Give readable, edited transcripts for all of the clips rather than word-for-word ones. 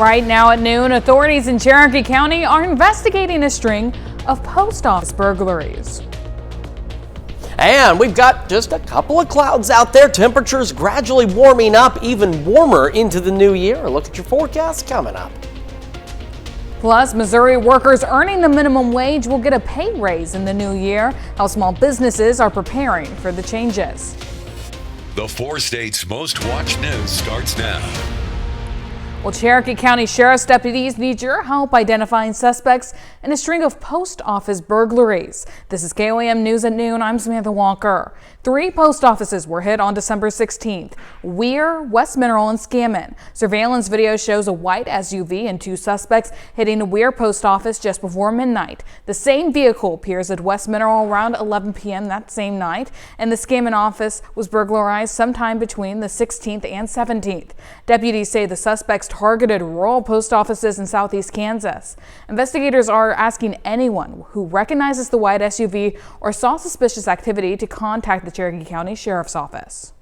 Right now at noon, authorities in Cherokee County are investigating a string of post office burglaries. And we've got just a couple of clouds out there. Temperatures gradually warming up, even warmer into the new year. Look at your forecast coming up. Plus, Missouri workers earning the minimum wage will get a pay raise in the new year. How small businesses are preparing for the changes. The 4 states' most watched news starts now. Well, Cherokee County Sheriff's deputies need your help identifying suspects in a string of post office burglaries. This is KOAM News at Noon. I'm Samantha Walker. 3 post offices were hit on December 16th. Weir, West Mineral, and Scammon. Surveillance video shows a white SUV and 2 suspects hitting the Weir post office just before midnight. The same vehicle appears at West Mineral around 11 p.m. that same night, and the Scammon office was burglarized sometime between the 16th and 17th. Deputies say the suspects targeted rural post offices in southeast Kansas. Investigators are asking anyone who recognizes the white SUV or saw suspicious activity to contact the Cherokee County Sheriff's Office.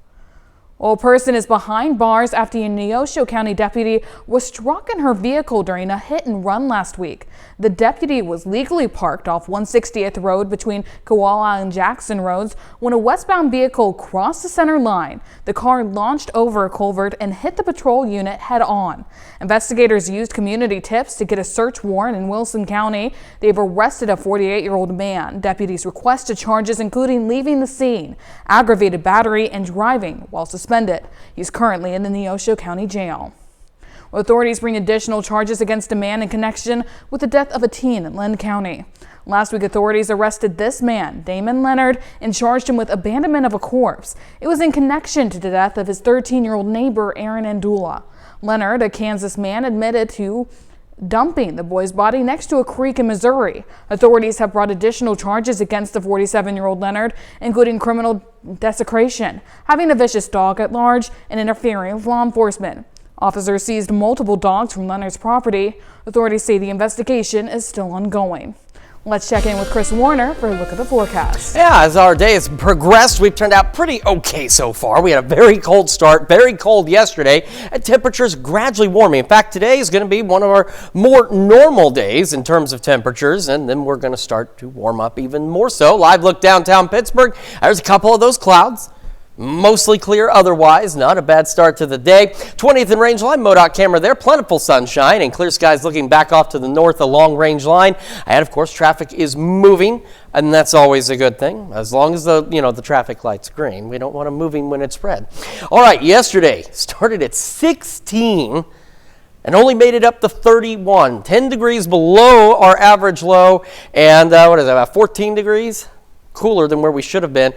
Well, a person is behind bars after a Neosho County deputy was struck in her vehicle during a hit and run last week. The deputy was legally parked off 160th Road between Koala and Jackson Roads when a westbound vehicle crossed the center line. The car launched over a culvert and hit the patrol unit head on. Investigators used community tips to get a search warrant in Wilson County. They've arrested a 48-year-old man. Deputies requested charges including leaving the scene, aggravated battery, and driving while suspended. He's currently in the Neosho County Jail. Authorities bring additional charges against a man in connection with the death of a teen in Lynn County. Last week, authorities arrested this man, Damon Leonard, and charged him with abandonment of a corpse. It was in connection to the death of his 13-year-old neighbor, Aaron Andula. Leonard, a Kansas man, admitted to dumping the boy's body next to a creek in Missouri. Authorities have brought additional charges against the 47-year-old Leonard, including criminal desecration, having a vicious dog at large, and interfering with law enforcement. Officers seized multiple dogs from Leonard's property. Authorities say the investigation is still ongoing. Let's check in with Chris Warner for a look at the forecast. Yeah, as our day has progressed, we've turned out pretty okay so far. We had a very cold start, very cold yesterday, and temperatures gradually warming. In fact, today is going to be one of our more normal days in terms of temperatures, and then we're going to start to warm up even more so. Live look downtown Pittsburgh. There's a couple of those clouds. Mostly clear otherwise, not a bad start to the day. 20th and range line, MoDOT camera there, plentiful sunshine and clear skies looking back off to the north along range line. And of course, traffic is moving, and that's always a good thing. As long as the traffic light's green, we don't want them moving when it's red. All right, yesterday started at 16 and only made it up to 31, 10 degrees below our average low, and what is that, about 14 degrees? Cooler than where we should have been.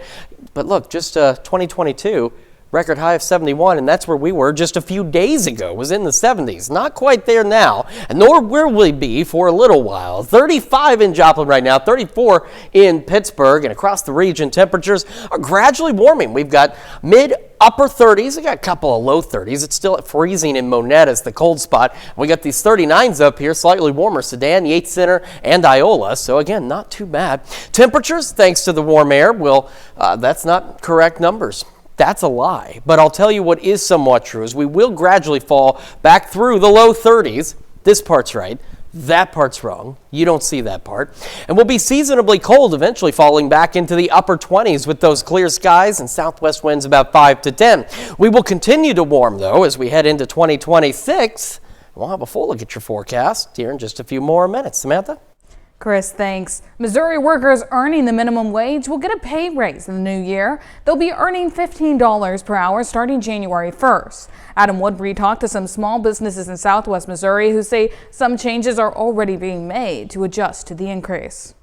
But look, just 2022, record high of 71, and that's where we were just a few days ago, was in the 70s. Not quite there now, and nor will we be for a little while. 35 in Joplin right now, 34 in Pittsburgh, and across the region, temperatures are gradually warming. We've got mid-upper 30s. We got a couple of low 30s. It's still freezing in Monette as the cold spot. We got these 39s up here, slightly warmer, Sedan, Yates Center, and Iola. So again, not too bad. Temperatures, thanks to the warm air, that's not correct numbers. That's a lie. But I'll tell you what is somewhat true is we will gradually fall back through the low 30s. This part's right. That part's wrong. You don't see that part. And we'll be seasonably cold, eventually falling back into the upper 20s with those clear skies and southwest winds about 5 to 10. We will continue to warm, though, as we head into 2026. We'll have a full look at your forecast here in just a few more minutes. Samantha? Chris, thanks. Missouri workers earning the minimum wage will get a pay raise in the new year. They'll be earning $15 per hour starting January 1st. Adam Woodbury talked to some small businesses in southwest Missouri who say some changes are already being made to adjust to the increase.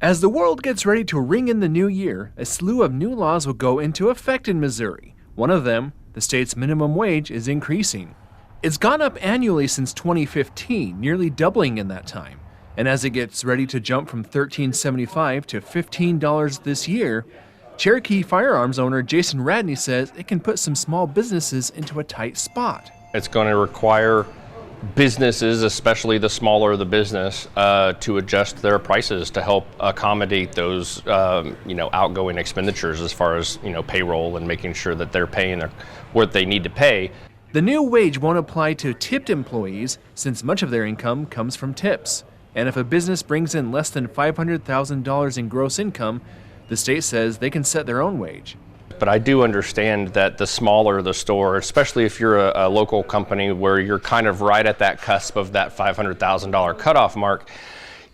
As the world gets ready to ring in the new year, a slew of new laws will go into effect in Missouri. One of them, the state's minimum wage, is increasing. It's gone up annually since 2015, nearly doubling in that time. And as it gets ready to jump from $13.75 to $15 this year, Cherokee firearms owner Jason Radney says it can put some small businesses into a tight spot. It's going to require businesses, especially the smaller the business, to adjust their prices to help accommodate those, outgoing expenditures as far as, payroll and making sure that they're paying what they need to pay. The new wage won't apply to tipped employees since much of their income comes from tips. And if a business brings in less than $500,000 in gross income, the state says they can set their own wage. But I do understand that the smaller the store, especially if you're a local company where you're kind of right at that cusp of that $500,000 cutoff mark,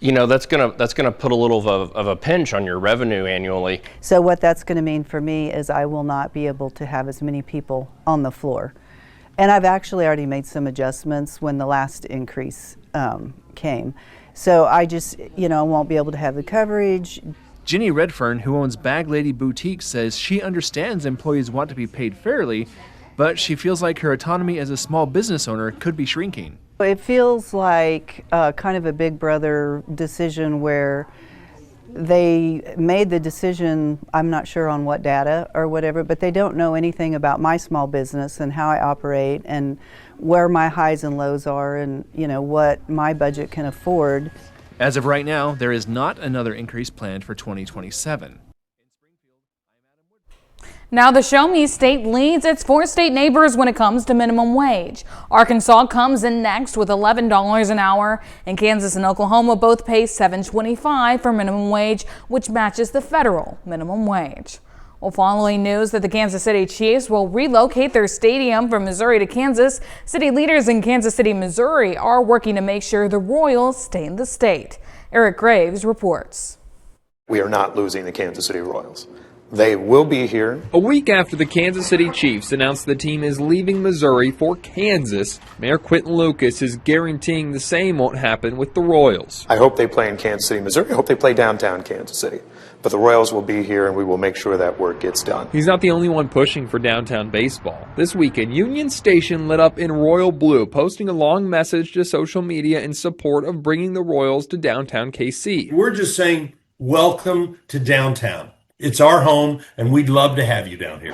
that's gonna put a little of a pinch on your revenue annually. So what that's going to mean for me is I will not be able to have as many people on the floor. And I've actually already made some adjustments when the last increase came. So I just, won't be able to have the coverage. Ginny Redfern, who owns Bag Lady Boutique, says she understands employees want to be paid fairly, but she feels like her autonomy as a small business owner could be shrinking. It feels like kind of a big brother decision where they made the decision, I'm not sure on what data or whatever, but they don't know anything about my small business and how I operate and where my highs and lows are and, what my budget can afford. As of right now, there is not another increase planned for 2027. Now the Show Me state leads its four state neighbors when it comes to minimum wage. Arkansas comes in next with $11 an hour, and Kansas and Oklahoma both pay $7.25 for minimum wage, which matches the federal minimum wage. Well, following news that the Kansas City Chiefs will relocate their stadium from Missouri to Kansas, city leaders in Kansas City, Missouri are working to make sure the Royals stay in the state. Eric Graves reports. We are not losing the Kansas City Royals. They will be here. A week after the Kansas City Chiefs announced the team is leaving Missouri for Kansas, Mayor Quentin Lucas is guaranteeing the same won't happen with the Royals. I hope they play in Kansas City, Missouri. I hope they play downtown Kansas City. But the Royals will be here, and we will make sure that work gets done. He's not the only one pushing for downtown baseball. This weekend, Union Station lit up in royal blue, posting a long message to social media in support of bringing the Royals to downtown KC. We're just saying, welcome to downtown. It's our home, and we'd love to have you down here.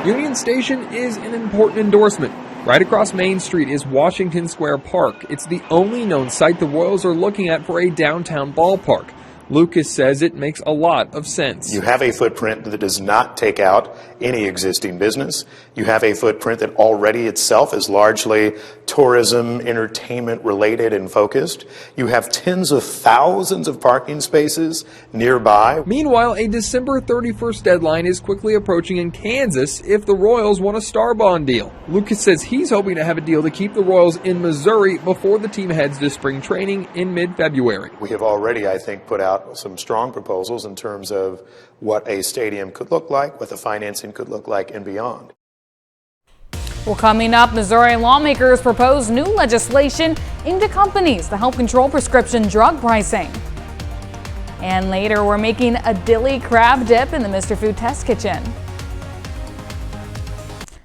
Union Station is an important endorsement. Right across Main Street is Washington Square Park. It's the only known site the Royals are looking at for a downtown ballpark. Lucas says it makes a lot of sense. You have a footprint that does not take out any existing business. You have a footprint that already itself is largely tourism, entertainment related and focused. You have tens of thousands of parking spaces nearby. Meanwhile, a December 31st deadline is quickly approaching in Kansas if the Royals want a star bond deal. Lucas says he's hoping to have a deal to keep the Royals in Missouri before the team heads to spring training in mid-February. We have already, I think, put out some strong proposals in terms of what a stadium could look like, what the financing could look like, and beyond. Well, coming up, Missouri lawmakers propose new legislation aimed at companies to help control prescription drug pricing. And later, we're making a dilly crab dip in the Mr. Food Test Kitchen.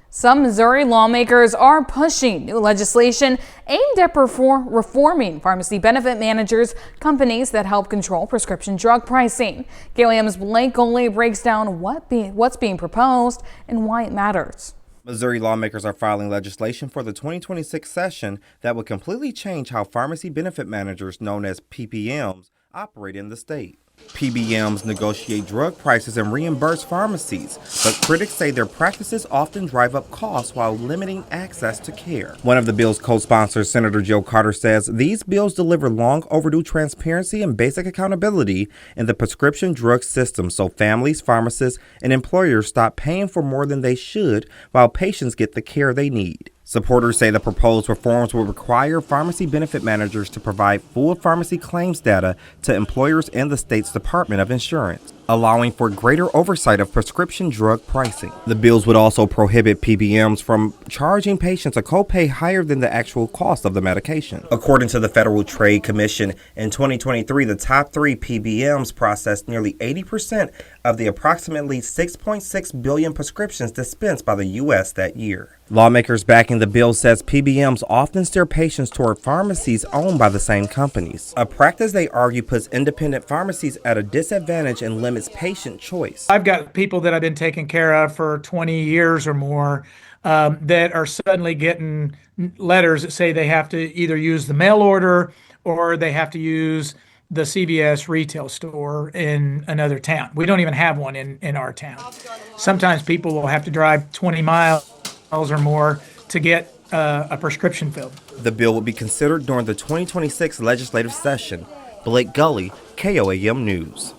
Some Missouri lawmakers are pushing new legislation aimed at reforming pharmacy benefit managers, companies that help control prescription drug pricing. KOAM's Blake Goley breaks down what's being proposed and why it matters. Missouri lawmakers are filing legislation for the 2026 session that would completely change how pharmacy benefit managers, known as PBMs, operate in the state. PBMs negotiate drug prices and reimburse pharmacies, but critics say their practices often drive up costs while limiting access to care. One of the bill's co-sponsors, Senator Joe Carter, says these bills deliver long overdue transparency and basic accountability in the prescription drug system so families, pharmacists, and employers stop paying for more than they should while patients get the care they need. Supporters say the proposed reforms will require pharmacy benefit managers to provide full pharmacy claims data to employers and the state's Department of Insurance, allowing for greater oversight of prescription drug pricing. The bills would also prohibit PBMs from charging patients a copay higher than the actual cost of the medication. According to the Federal Trade Commission, in 2023, the top three PBMs processed nearly 80% of the approximately 6.6 billion prescriptions dispensed by the U.S. that year. Lawmakers backing the bill says PBMs often steer patients toward pharmacies owned by the same companies, a practice they argue puts independent pharmacies at a disadvantage and limits patient choice. I've got people that I've been taking care of for 20 years or more that are suddenly getting letters that say they have to either use the mail order or they have to use the CVS retail store in another town. We don't even have one in our town. Sometimes people will have to drive 20 miles or more to get a prescription filled. The bill will be considered during the 2026 legislative session. Blake Gully, KOAM News.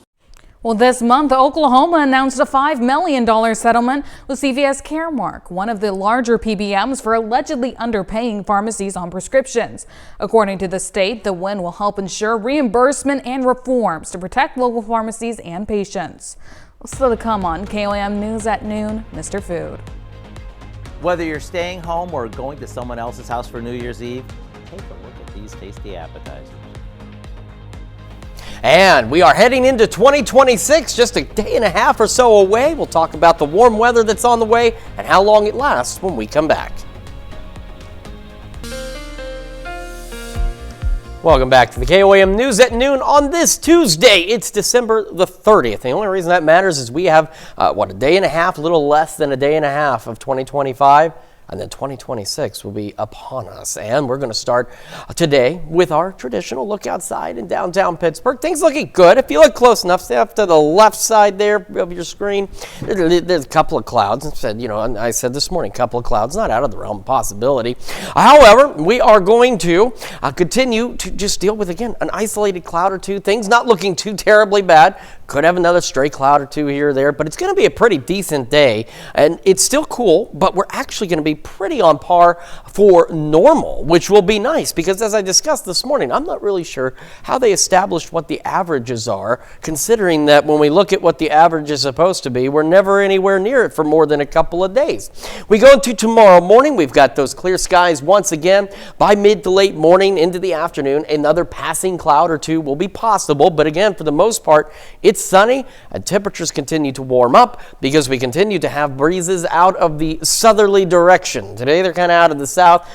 Well, this month, Oklahoma announced a $5 million settlement with CVS Caremark, one of the larger PBMs, for allegedly underpaying pharmacies on prescriptions. According to the state, the win will help ensure reimbursement and reforms to protect local pharmacies and patients. Still to come on KOAM News at noon, Mr. Food. Whether you're staying home or going to someone else's house for New Year's Eve, take a look at these tasty appetizers. And we are heading into 2026, just a day and a half or so away. We'll talk about the warm weather that's on the way and how long it lasts when we come back. Welcome back to the KOAM News at noon on this Tuesday. It's December the 30th. The only reason that matters is we have, a day and a half, a little less than a day and a half of 2025. And then 2026 will be upon us. And we're going to start today with our traditional look outside in downtown Pittsburgh. Things looking good. If you look close enough, stay up to the left side there of your screen. There's a couple of clouds. I said this morning, a couple of clouds, not out of the realm of possibility. However, we are going to continue to just deal with, again, an isolated cloud or two. Things not looking too terribly bad. Could have another stray cloud or two here or there, but it's going to be a pretty decent day. And it's still cool, but we're actually going to be pretty on par for normal, which will be nice because, as I discussed this morning, I'm not really sure how they established what the averages are, considering that when we look at what the average is supposed to be, we're never anywhere near it for more than a couple of days. We go into tomorrow morning. We've got those clear skies once again. By mid to late morning into the afternoon, another passing cloud or two will be possible, but again, for the most part, it's sunny and temperatures continue to warm up because we continue to have breezes out of the southerly direction. Today they're kind of out of the south.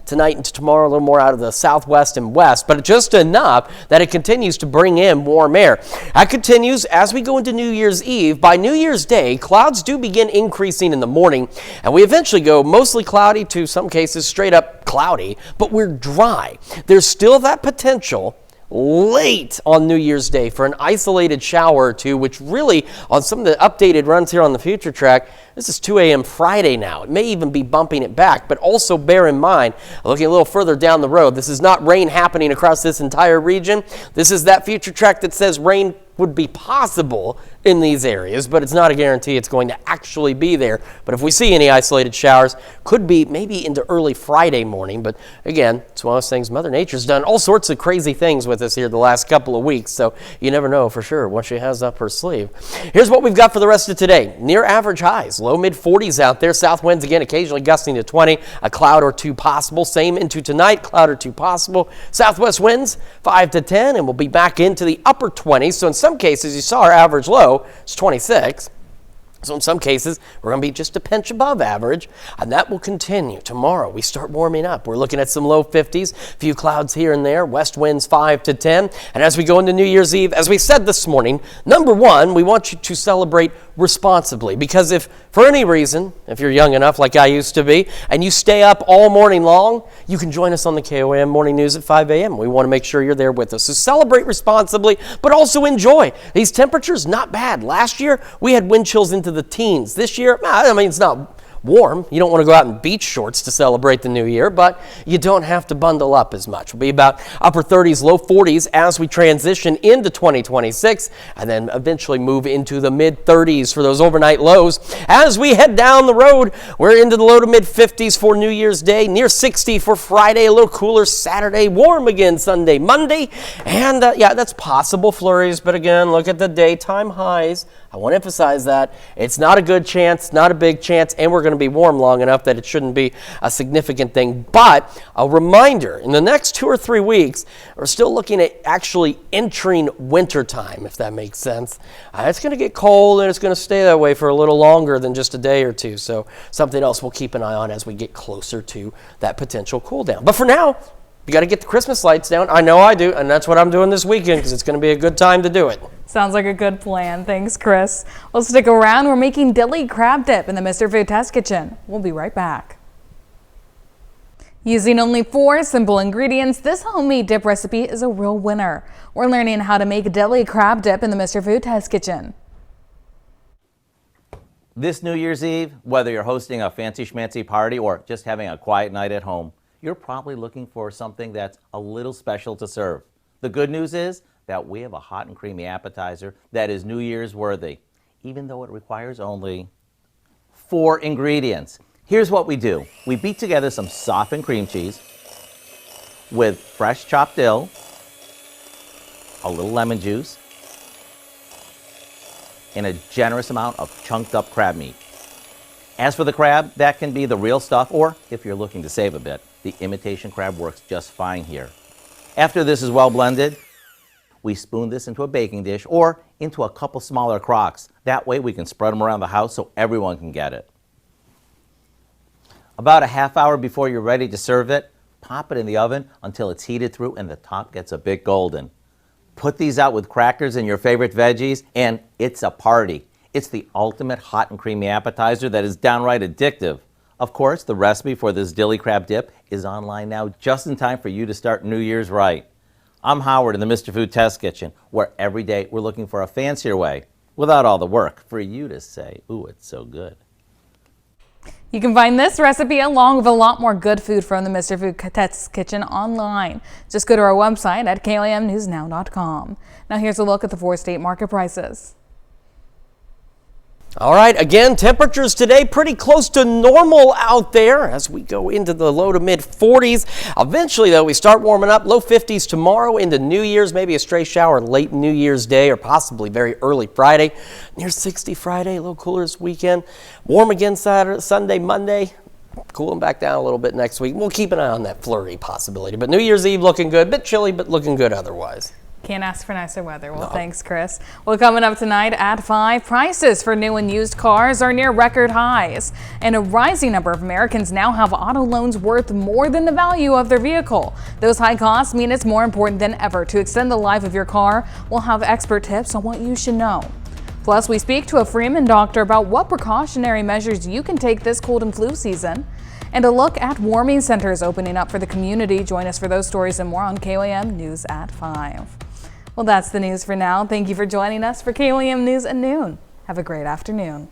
Tonight into tomorrow, a little more out of the southwest and west, but just enough that it continues to bring in warm air. That continues as we go into New Year's Eve. By New Year's Day, clouds do begin increasing in the morning, and we eventually go mostly cloudy to some cases straight up cloudy, but we're dry. There's still that potential late on New Year's Day for an isolated shower or two, which really, on some of the updated runs here on the Future Track, this is 2 a.m. Friday now. It may even be bumping it back, but also bear in mind, looking a little further down the road, this is not rain happening across this entire region. This is that Future Track that says rain would be possible in these areas, but it's not a guarantee it's going to actually be there. But if we see any isolated showers, could be maybe into early Friday morning. But again, it's one of those things. Mother Nature's done all sorts of crazy things with us here the last couple of weeks, so you never know for sure what she has up her sleeve. Here's what we've got for the rest of today. Near average highs, low mid 40s out there. South winds again occasionally gusting to 20. A cloud or two possible. Same into tonight, cloud or two possible. Southwest winds 5 to 10, and we'll be back into the upper 20s. So in some cases, you saw our average low, it's 26. So in some cases, we're going to be just a pinch above average, and that will continue. Tomorrow, we start warming up. We're looking at some low 50s, a few clouds here and there, west winds 5 to 10. And as we go into New Year's Eve, as we said this morning, number one, we want you to celebrate responsibly, because if for any reason, if you're young enough like I used to be, and you stay up all morning long, you can join us on the KOAM Morning News at 5 a.m. We want to make sure you're there with us. So celebrate responsibly, but also enjoy. These temperatures, not bad. Last year, we had wind chills into the teens. This year, it's not warm. You don't want to go out in beach shorts to celebrate the new year, but you don't have to bundle up as much. We'll be about upper 30s, low 40s as we transition into 2026, and then eventually move into the mid 30s for those overnight lows. As we head down the road, we're into the low to mid 50s for New Year's Day, near 60 for Friday, a little cooler Saturday, warm again Sunday, Monday, and that's possible flurries, but again, look at the daytime highs. I want to emphasize that. It's not a good chance, not a big chance, and we're going to be warm long enough that it shouldn't be a significant thing. But a reminder, in the next 2 or 3 weeks, we're still looking at actually entering winter time, if that makes sense. It's going to get cold, and it's going to stay that way for a little longer than just a day or two. So something else we'll keep an eye on as we get closer to that potential cool down. But for now, you got to get the Christmas lights down. I know I do, and that's what I'm doing this weekend because it's going to be a good time to do it. Sounds like a good plan. Thanks, Chris. Well, stick around. We're making deli crab dip in the Mr. Food Test Kitchen. We'll be right back. Using only 4 simple ingredients, this homemade dip recipe is a real winner. We're learning how to make deli crab dip in the Mr. Food Test Kitchen. This New Year's Eve, whether you're hosting a fancy schmancy party or just having a quiet night at home, you're probably looking for something that's a little special to serve. The good news is that we have a hot and creamy appetizer that is New Year's worthy, even though it requires only 4 ingredients. Here's what we do. We beat together some softened cream cheese with fresh chopped dill, a little lemon juice, and a generous amount of chunked up crab meat. As for the crab, that can be the real stuff, or if you're looking to save a bit, the imitation crab works just fine here. After this is well blended, we spoon this into a baking dish or into a couple smaller crocks. That way we can spread them around the house so everyone can get it. About a half hour before you're ready to serve it, pop it in the oven until it's heated through and the top gets a bit golden. Put these out with crackers and your favorite veggies, and it's a party. It's the ultimate hot and creamy appetizer that is downright addictive. Of course, the recipe for this dilly crab dip is online now, just in time for you to start New Year's right. I'm Howard in the Mr. Food Test Kitchen, where every day we're looking for a fancier way, without all the work, for you to say, ooh, it's so good. You can find this recipe along with a lot more good food from the Mr. Food Test Kitchen online. Just go to our website at KOAMnewsnow.com. Now here's a look at the 4-state market prices. All right, again, temperatures today pretty close to normal out there as we go into the low to mid 40s. Eventually, though, we start warming up, low 50s tomorrow into New Year's, maybe a stray shower late New Year's Day or possibly very early Friday. Near 60 Friday, a little cooler this weekend. Warm again Saturday, Sunday, Monday. Cooling back down a little bit next week. We'll keep an eye on that flurry possibility. But New Year's Eve looking good, bit chilly, but looking good otherwise. Can't ask for nicer weather. Well, thanks, Chris. Well, coming up tonight at 5, prices for new and used cars are near record highs. And a rising number of Americans now have auto loans worth more than the value of their vehicle. Those high costs mean it's more important than ever to extend the life of your car. We'll have expert tips on what you should know. Plus, we speak to a Freeman doctor about what precautionary measures you can take this cold and flu season. And a look at warming centers opening up for the community. Join us for those stories and more on KOAM News at 5. Well, that's the news for now. Thank you for joining us for KOAM News at noon. Have a great afternoon.